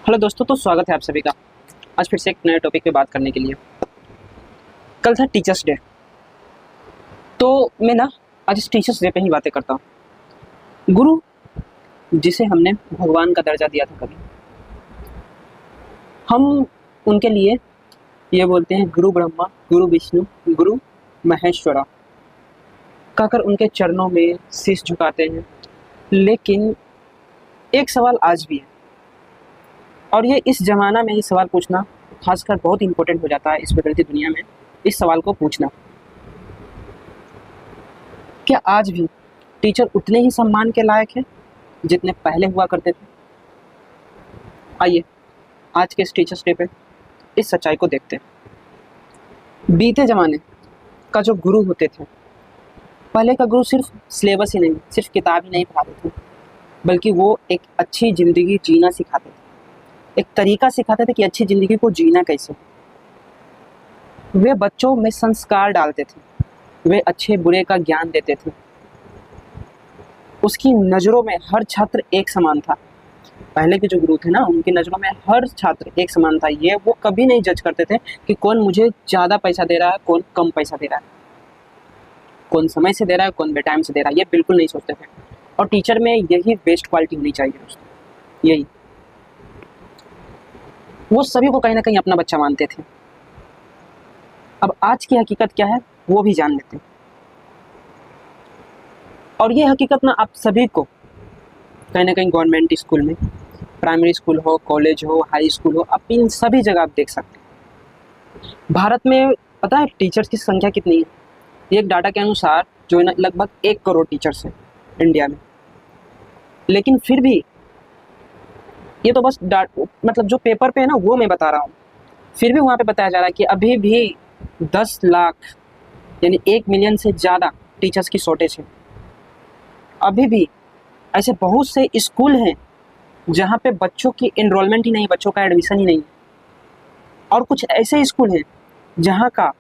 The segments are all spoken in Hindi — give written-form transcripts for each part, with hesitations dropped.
हेलो दोस्तों, तो स्वागत है आप सभी का आज फिर से एक नए टॉपिक पे बात करने के लिए। कल था टीचर्स डे, तो मैं ना आज इस टीचर्स डे पे ही बातें करता हूँ। गुरु, जिसे हमने भगवान का दर्जा दिया था, कभी हम उनके लिए ये बोलते हैं गुरु ब्रह्मा, गुरु विष्णु, गुरु महेश्वरा कहकर उनके चरणों में शीश झुकाते हैं। लेकिन एक सवाल आज भी है, और ये इस ज़माना में ये सवाल पूछना खासकर बहुत इंपॉर्टेंट हो जाता है। इस बदलती दुनिया में इस सवाल को पूछना, क्या आज भी टीचर उतने ही सम्मान के लायक हैं जितने पहले हुआ करते थे? आइए आज के इस टीचर्स डे पे इस सच्चाई को देखते हैं। बीते ज़माने का जो गुरु होते थे, पहले का गुरु सिर्फ सिलेबस ही नहीं, सिर्फ किताब ही नहीं पढ़ाते थे, बल्कि वो एक अच्छी ज़िंदगी जीना सिखाते थे, एक तरीका सिखाते थे कि अच्छी ज़िंदगी को जीना कैसे। वे बच्चों में संस्कार डालते थे, वे अच्छे बुरे का ज्ञान देते थे। उसकी नज़रों में हर छात्र एक समान था। पहले के जो गुरु थे ना, उनकी नज़रों में हर छात्र एक समान था। ये वो कभी नहीं जज करते थे कि कौन मुझे ज़्यादा पैसा दे रहा है, कौन कम पैसा दे रहा है, कौन समय से दे रहा है, कौन बेटाइम से दे रहा है। ये बिल्कुल नहीं सोचते थे। और टीचर में यही बेस्ट क्वालिटी होनी चाहिए दोस्तों, यही। वो सभी को कहीं ना कहीं अपना बच्चा मानते थे। अब आज की हकीकत क्या है वो भी जान लेते हैं। और ये हकीकत ना आप सभी को कहीं ना कहीं गवर्नमेंट स्कूल में, प्राइमरी स्कूल हो, कॉलेज हो, हाई स्कूल हो, आप इन सभी जगह आप देख सकते हैं। भारत में पता है टीचर्स की संख्या कितनी है? एक डाटा के अनुसार जो है ना, लगभग 1 करोड़ टीचर्स हैं इंडिया में। लेकिन फिर भी ये तो बस मतलब जो पेपर पे है ना वो मैं बता रहा हूँ। फिर भी वहाँ पे बताया जा रहा है कि अभी भी 10 लाख यानी 1 मिलियन से ज़्यादा टीचर्स की शॉर्टेज है। अभी भी ऐसे बहुत से स्कूल हैं जहाँ पे बच्चों की एनरोलमेंट ही नहीं, बच्चों का एडमिशन ही नहीं। और कुछ ऐसे स्कूल हैं जहाँ का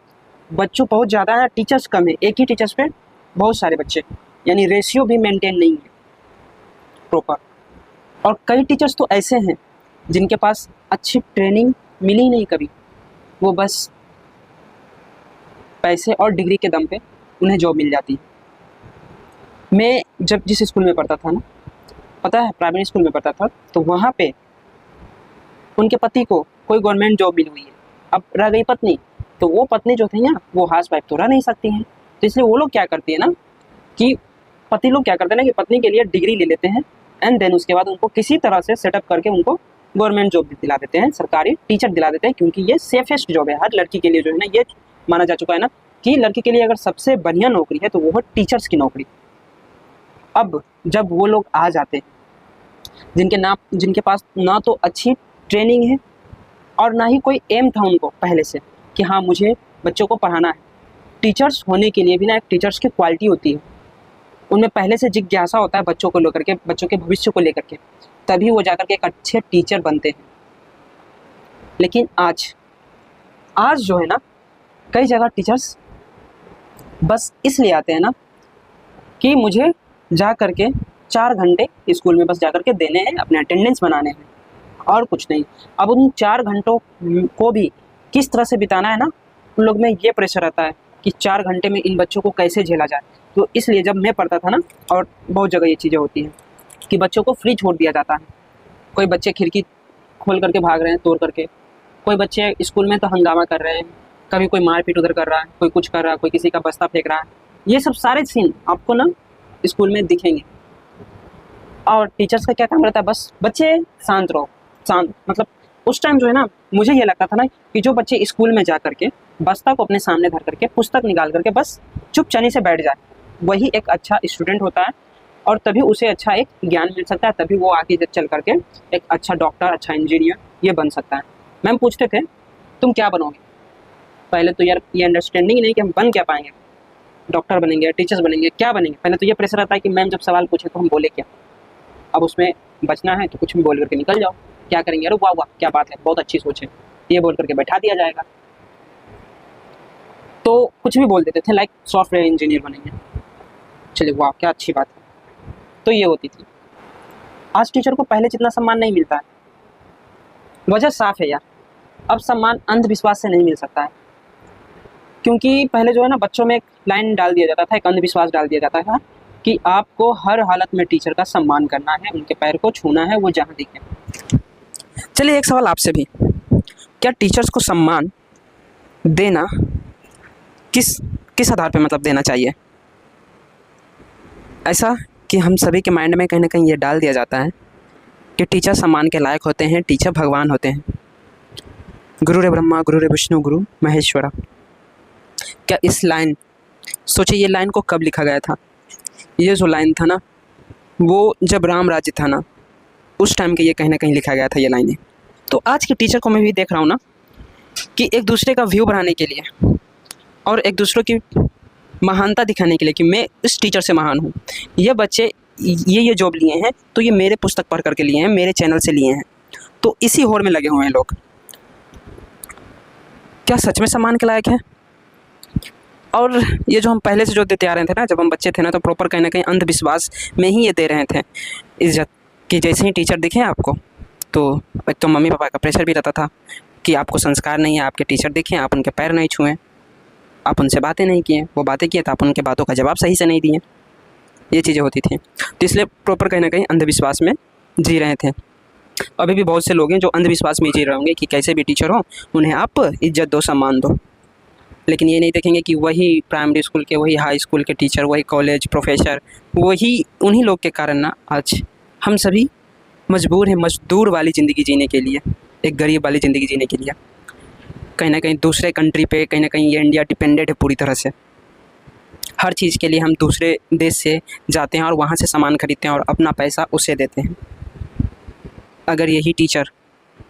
बच्चों बहुत ज़्यादा है, टीचर्स कम है, एक ही टीचर्स पे बहुत सारे बच्चे, यानी रेशियो भी मेंटेन नहीं है प्रॉपर। और कई टीचर्स तो ऐसे हैं जिनके पास अच्छी ट्रेनिंग मिली ही नहीं कभी, वो बस पैसे और डिग्री के दम पे उन्हें जॉब मिल जाती है। मैं जब जिस स्कूल में पढ़ता था ना, पता है, प्राइमरी स्कूल में पढ़ता था, तो वहाँ पे उनके पति को कोई गवर्नमेंट जॉब मिली हुई है। अब रह गई पत्नी, तो वो पत्नी जो थी ना, वो हाउस वाइफ तो रह नहीं सकती हैं। तो इसलिए वो लोग क्या करती है ना, कि पति लोग क्या करते हैं ना, कि पत्नी के लिए डिग्री ले लेते हैं एंड देन उसके बाद उनको किसी तरह से सेटअप करके उनको गवर्नमेंट जॉब दिला देते हैं, सरकारी टीचर दिला देते हैं, क्योंकि ये सेफेस्ट जॉब है हर लड़की के लिए। जो है ना, ये माना जा चुका है ना कि लड़की के लिए अगर सबसे बढ़िया नौकरी है तो वो है टीचर्स की नौकरी। अब जब वो लोग आ जाते हैं जिनके पास ना तो अच्छी ट्रेनिंग है और ना ही कोई एम था उनको पहले से कि हाँ मुझे बच्चों को पढ़ाना है। टीचर्स होने के लिए भी ना एक टीचर्स की क्वालिटी होती है, उनमें पहले से जिज्ञासा होता है बच्चों को लेकर के, बच्चों के भविष्य को लेकर के, तभी वो जाकर के एक अच्छे टीचर बनते हैं। लेकिन आज जो है ना, कई जगह टीचर्स बस इसलिए आते हैं ना कि मुझे जा करके 4 घंटे स्कूल में बस जा करके देने हैं, अपने अटेंडेंस बनाने हैं और कुछ नहीं। अब उन 4 घंटों को भी किस तरह से बिताना है ना, उन लोग में ये प्रेशर रहता है कि 4 घंटे में इन बच्चों को कैसे झेला जाए। तो इसलिए जब मैं पढ़ता था ना, और बहुत जगह ये चीज़ें होती हैं कि बच्चों को फ्री छोड़ दिया जाता है। कोई बच्चे खिड़की खोल करके भाग रहे हैं तोड़ करके, कोई बच्चे स्कूल में तो हंगामा कर रहे हैं, कभी कोई मारपीट उधर कर रहा है, कोई कुछ कर रहा है, कोई किसी का बस्ता फेंक रहा है। ये सब सारे सीन आपको ना स्कूल में दिखेंगे। और टीचर्स का क्या काम रहता है, बस बच्चे शांत रहो, शांत। मतलब उस टाइम जो है ना, मुझे ये लगता था ना कि जो बच्चे स्कूल में जा करके बस्ता को अपने सामने धर करके, पुस्तक निकाल करके बस चुपचानी से बैठ जाए, वही एक अच्छा स्टूडेंट होता है। और तभी उसे अच्छा एक ज्ञान मिल सकता है, तभी वो आगे चल करके एक अच्छा डॉक्टर, अच्छा इंजीनियर ये बन सकता है। मैम पूछते थे तुम क्या बनोगे? पहले तो यार ये अंडरस्टैंडिंग नहीं कि हम बन क्या पाएंगे, डॉक्टर बनेंगे, टीचर्स बनेंगे, क्या बनेंगे। पहले तो ये प्रेशर आता है कि मैम जब सवाल पूछे तो हम बोले क्या। अब उसमें बचना है तो कुछ भी बोल करके निकल जाओ, क्या करेंगे, अरे वाह वाह क्या बात है, बहुत अच्छी सोच है, ये बोल करके बैठा दिया जाएगा। तो कुछ भी बोल देते थे, लाइक सॉफ्टवेयर इंजीनियर बनेंगे, चलिए वाह क्या अच्छी बात है। तो ये होती थी। आज टीचर को पहले जितना सम्मान नहीं मिलता है। वजह साफ है यार, अब सम्मान अंधविश्वास से नहीं मिल सकता है। क्योंकि पहले जो है ना, बच्चों में एक लाइन डाल दिया जाता था, एक अंधविश्वास डाल दिया जाता था कि आपको हर हालत में टीचर का सम्मान करना है, उनके पैर को छूना है, वो जहाँ दिखे। चलिए एक सवाल आपसे भी, क्या टीचर्स को सम्मान देना किस किस आधार पे मतलब देना चाहिए? ऐसा कि हम सभी के माइंड में कहीं ना कहीं ये डाल दिया जाता है कि टीचर सम्मान के लायक होते हैं, टीचर भगवान होते हैं। गुरु रे ब्रह्मा गुरु रे विष्णु गुरु महेश्वरा। क्या इस लाइन, सोचिए ये लाइन को कब लिखा गया था? ये जो लाइन था ना, वो जब राम राज्य था ना, उस टाइम के ये कहीं ना कहीं लिखा गया था ये लाइनें। तो आज के टीचर को मैं भी देख रहा हूँ ना कि एक दूसरे का व्यू बढ़ाने के लिए और एक दूसरों की महानता दिखाने के लिए कि मैं इस टीचर से महान हूँ, ये बच्चे ये जॉब लिए हैं तो ये मेरे पुस्तक पढ़ करके लिए हैं, मेरे चैनल से लिए हैं, तो इसी होड़ में लगे हुए हैं लोग। क्या सच में सम्मान के लायक है? और ये जो हम पहले से जो देते आ रहे थे ना, जब हम बच्चे थे ना, तो प्रॉपर कहीं ना कहीं अंधविश्वास में ही ये दे रहे थे इज्जत, कि जैसे ही टीचर दिखे आपको तो एक तो मम्मी पापा का प्रेशर भी रहता था कि आपको संस्कार नहीं है, आपके टीचर दिखें आप उनके पैर नहीं छुएं, आप उनसे बातें नहीं किए, वो बातें किए तो आप उनके बातों का जवाब सही से नहीं दिए, ये चीज़ें होती थी। तो इसलिए प्रॉपर कहीं ना कहीं अंधविश्वास में जी रहे थे। अभी भी बहुत से लोग हैं जो अंधविश्वास में जी रहे होंगे कि कैसे भी टीचर हो उन्हें आप इज्जत दो, सम्मान दो, लेकिन ये नहीं देखेंगे कि वही प्राइमरी स्कूल के, वही हाई स्कूल के टीचर, वही कॉलेज प्रोफेसर, वही उन्हीं लोग के कारण ना आज हम सभी मजबूर हैं मजदूर वाली ज़िंदगी जीने के लिए, एक गरीब वाली ज़िंदगी जीने के लिए। कहीं ना कहीं दूसरे कंट्री पे कहीं ना कहीं ये इंडिया डिपेंडेंट है पूरी तरह से। हर चीज़ के लिए हम दूसरे देश से जाते हैं और वहाँ से सामान खरीदते हैं और अपना पैसा उसे देते हैं। अगर यही टीचर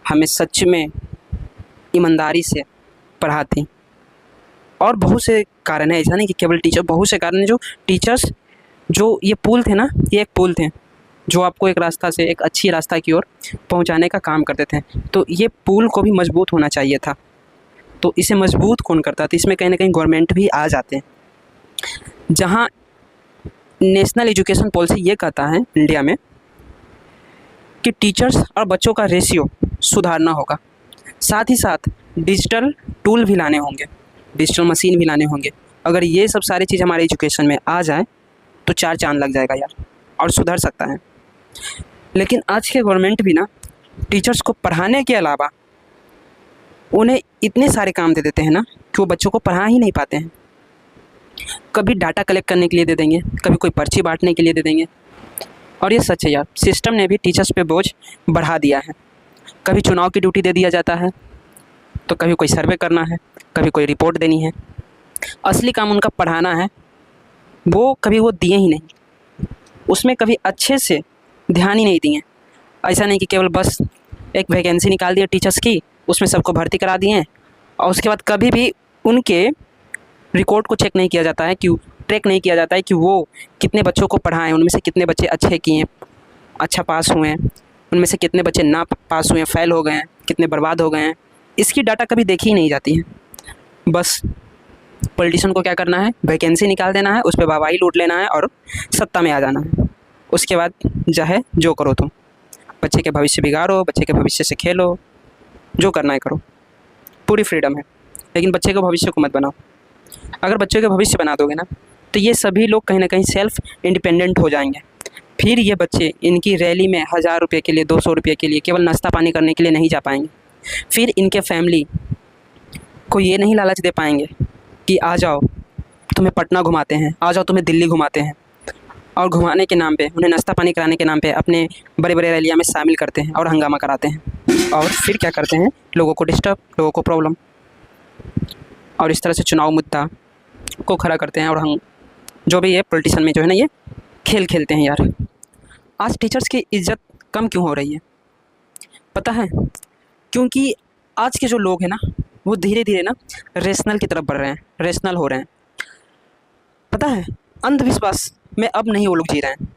हमें सच में ईमानदारी से पढ़ाती, और बहुत से कारण है, ऐसा नहीं कि केवल टीचर, बहुत से कारण हैं जो टीचर्स, जो ये पुल थे ना, ये एक पुल थे जो आपको एक रास्ता से एक अच्छी रास्ता की ओर पहुंचाने का काम करते थे। तो ये पुल को भी मजबूत होना चाहिए था। तो इसे मजबूत कौन करता था? इसमें कहीं ना कहीं गवर्नमेंट भी आ जाते हैं। जहां नेशनल एजुकेशन पॉलिसी ये कहता है इंडिया में कि टीचर्स और बच्चों का रेशियो सुधारना होगा, साथ ही साथ डिजिटल टूल भी लाने होंगे, डिजिटल मशीन भी लाने होंगे। अगर ये सब सारी चीज़ हमारे एजुकेशन में आ जाए तो 4 चांद लग जाएगा यार, और सुधर सकता है। लेकिन आज के गवर्नमेंट भी ना टीचर्स को पढ़ाने के अलावा उन्हें इतने सारे काम दे देते हैं ना कि वो बच्चों को पढ़ा ही नहीं पाते हैं। कभी डाटा कलेक्ट करने के लिए दे देंगे, कभी कोई पर्ची बांटने के लिए दे देंगे। और ये सच है यार, सिस्टम ने भी टीचर्स पे बोझ बढ़ा दिया है। कभी चुनाव की ड्यूटी दे दिया जाता है, तो कभी कोई सर्वे करना है, कभी कोई रिपोर्ट देनी है। असली काम उनका पढ़ाना है, वो कभी वो दिए ही नहीं, उसमें कभी अच्छे से ध्यान ही नहीं दिए। ऐसा नहीं कि केवल बस एक वैकेंसी निकाल दिया टीचर्स की, उसमें सबको भर्ती करा दिए और उसके बाद कभी भी उनके रिकॉर्ड को चेक नहीं किया जाता है, कि ट्रैक नहीं किया जाता है कि वो कितने बच्चों को पढ़ाएं, उनमें से कितने बच्चे अच्छे किए, अच्छा पास हुए हैं, उनमें से कितने बच्चे ना पास हुए हैं, फेल हो गए हैं, कितने बर्बाद हो गए हैं। इसकी डाटा कभी देखी ही नहीं जाती है। बस पॉलिटिशियन को क्या करना है, वैकेंसी निकाल देना है, उस पर वाहवाही लूट लेना है और सत्ता में आ जाना है। उसके बाद चाहे जो करो तुम, बच्चे के भविष्य बिगाड़ो, बच्चे के भविष्य से खेलो, जो करना है करो, पूरी फ्रीडम है। लेकिन बच्चे के भविष्य को मत बनाओ। अगर बच्चों के भविष्य बना दोगे ना, तो ये सभी लोग कहीं ना कहीं सेल्फ इंडिपेंडेंट हो जाएंगे। फिर ये बच्चे इनकी रैली में 1000 रुपये के लिए, 200 रुपये के लिए, केवल नाश्ता पानी करने के लिए नहीं जा पाएंगे। फिर इनके फैमिली को ये नहीं लालच दे पाएंगे कि आ जाओ तुम्हें पटना घुमाते हैं, आ जाओ तुम्हें दिल्ली घुमाते हैं, और घुमाने के नाम पे, उन्हें नाश्ता पानी कराने के नाम पे अपने बड़े बड़े रैलियाँ में शामिल करते हैं और हंगामा कराते हैं। और फिर क्या करते हैं, लोगों को डिस्टर्ब, लोगों को प्रॉब्लम, और इस तरह से चुनाव मुद्दा को खड़ा करते हैं। और हम जो भी ये पॉलिटिशियन में जो है ना, ये खेल खेलते हैं यार। आज टीचर्स की इज्जत कम क्यों हो रही है पता है? क्योंकि आज के जो लोग हैं ना, वो धीरे धीरे ना रेशनल की तरफ बढ़ रहे हैं, रेशनल हो रहे हैं। पता है, अंधविश्वास में अब नहीं वो लोग जी रहे हैं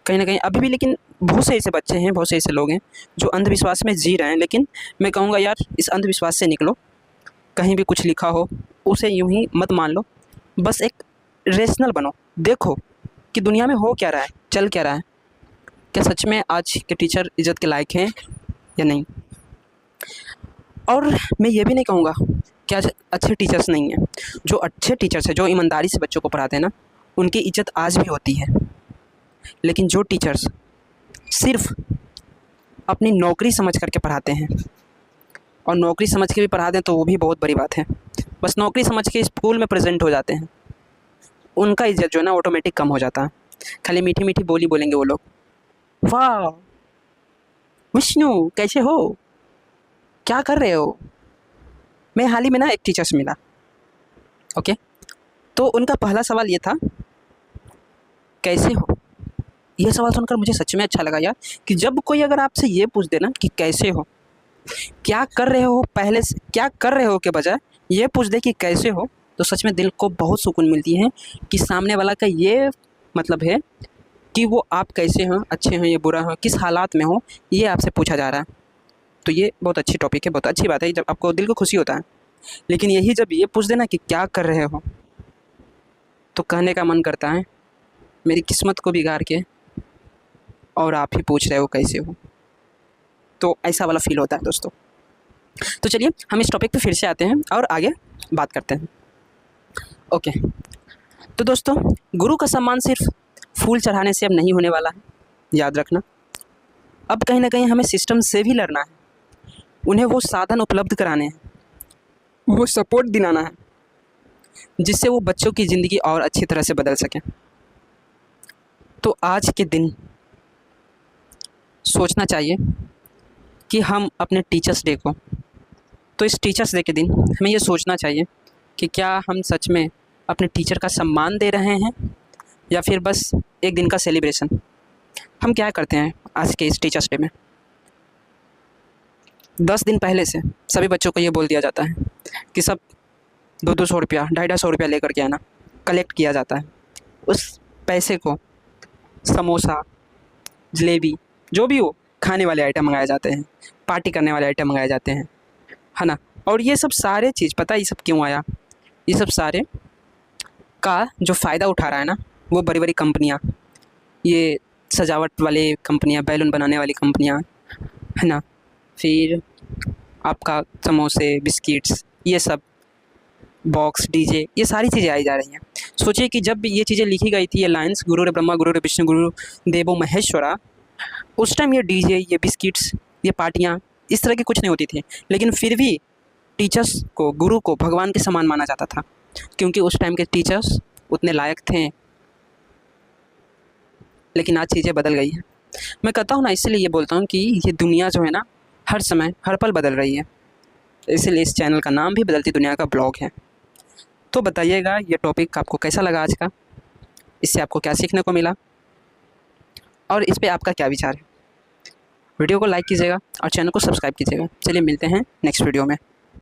कहीं ना कहीं अभी भी। लेकिन बहुत से ऐसे बच्चे हैं, बहुत से ऐसे लोग हैं जो अंधविश्वास में जी रहे हैं। लेकिन मैं कहूँगा यार, इस अंधविश्वास से निकलो। कहीं भी कुछ लिखा हो उसे यूं ही मत मान लो, बस एक रेशनल बनो। देखो कि दुनिया में हो क्या रहा है, चल क्या रहा है, क्या सच में आज के टीचर इज्जत के लायक हैं या नहीं। और मैं ये भी नहीं कहूँगा कि आज अच्छे टीचर्स नहीं हैं। जो अच्छे टीचर्स हैं, जो ईमानदारी से बच्चों को पढ़ाते हैं ना, उनकी इज़्ज़त आज भी होती है। लेकिन जो टीचर्स सिर्फ़ अपनी नौकरी समझ करके पढ़ाते हैं, और नौकरी समझ के भी पढ़ा दें तो वो भी बहुत बड़ी बात है, बस नौकरी समझ के स्कूल में प्रेजेंट हो जाते हैं, उनका इज़्ज़त जो है ना ऑटोमेटिक कम हो जाता है। खाली मीठी मीठी बोली बोलेंगे वो लोग, वाह विष्णु कैसे हो, क्या कर रहे हो। मैं हाल ही में ना एक टीचर से मिला, ओके, तो उनका पहला सवाल ये था, कैसे हो। ये सवाल सुनकर मुझे सच में अच्छा लगा यार, कि जब कोई अगर आपसे ये पूछ दे ना कि कैसे हो, क्या कर रहे हो, पहले से क्या कर रहे हो के बजाय ये पूछ दे कि कैसे हो, तो सच में दिल को बहुत सुकून मिलती है कि सामने वाला का ये मतलब है कि वो आप कैसे हो, अच्छे हो या बुरा हो, किस हालात में हो, ये आपसे पूछा जा रहा है। तो ये बहुत अच्छी टॉपिक है, बहुत अच्छी बात है जब आपको दिल को खुशी होता है। लेकिन यही जब ये पूछ देना कि क्या कर रहे हो, तो कहने का मन करता है मेरी किस्मत को बिगाड़ के और आप ही पूछ रहे हो कैसे हो। तो ऐसा वाला फील होता है दोस्तों। तो चलिए हम इस टॉपिक पे फिर से आते हैं और आगे बात करते हैं। ओके, तो दोस्तों गुरु का सम्मान सिर्फ फूल चढ़ाने से अब नहीं होने वाला है, याद रखना। अब कहीं ना कहीं हमें सिस्टम से भी लड़ना है, उन्हें वो साधन उपलब्ध कराने हैं, वो सपोर्ट दिलाना है जिससे वो बच्चों की ज़िंदगी और अच्छी तरह से बदल सकें। तो आज के दिन सोचना चाहिए कि हम अपने टीचर्स डे को, तो इस टीचर्स डे के दिन हमें ये सोचना चाहिए कि क्या हम सच में अपने टीचर का सम्मान दे रहे हैं या फिर बस एक दिन का सेलिब्रेशन। हम क्या करते हैं आज के इस टीचर्स डे में, 10 दिन पहले से सभी बच्चों को ये बोल दिया जाता है कि सब 200-200 रुपया, 250 रुपया लेकर के आना, कलेक्ट किया जाता है। उस पैसे को समोसा, जलेबी, जो भी हो, खाने वाले आइटम मंगाए जाते हैं, पार्टी करने वाले आइटम मंगाए जाते हैं, है ना। और ये सब सारे चीज़, पता है ये सब क्यों आया, ये सब सारे का जो फ़ायदा उठा रहा है ना, वो बड़ी बड़ी कंपनियाँ, ये सजावट वाले कंपनियाँ, बैलून बनाने वाली कंपनियाँ, है ना, फिर आपका समोसे, बिस्किट्स, ये सब बॉक्स, डीजे, ये सारी चीज़ें आई जा रही हैं। सोचिए कि जब ये चीज़ें लिखी गई थी, ये लाइन्स, गुरुर ब्रह्मा गुरुर विष्णु गुरु देवो महेश्वरा, उस टाइम ये डीजे, ये बिस्किट्स, ये पार्टियाँ, इस तरह की कुछ नहीं होती थी। लेकिन फिर भी टीचर्स को, गुरु को भगवान के समान माना जाता था, क्योंकि उस टाइम के टीचर्स उतने लायक थे। लेकिन आज चीज़ें बदल गई हैं। मैं कहता हूँ ना, इसलिए ये बोलता हूँ कि ये दुनिया जो है ना, हर समय हर पल बदल रही है। इसीलिए इस चैनल का नाम भी बदलती दुनिया का ब्लॉग है। तो बताइएगा ये टॉपिक आपको कैसा लगा आज का, इससे आपको क्या सीखने को मिला और इस पे आपका क्या विचार है। वीडियो को लाइक कीजिएगा और चैनल को सब्सक्राइब कीजिएगा। चलिए मिलते हैं नेक्स्ट वीडियो में।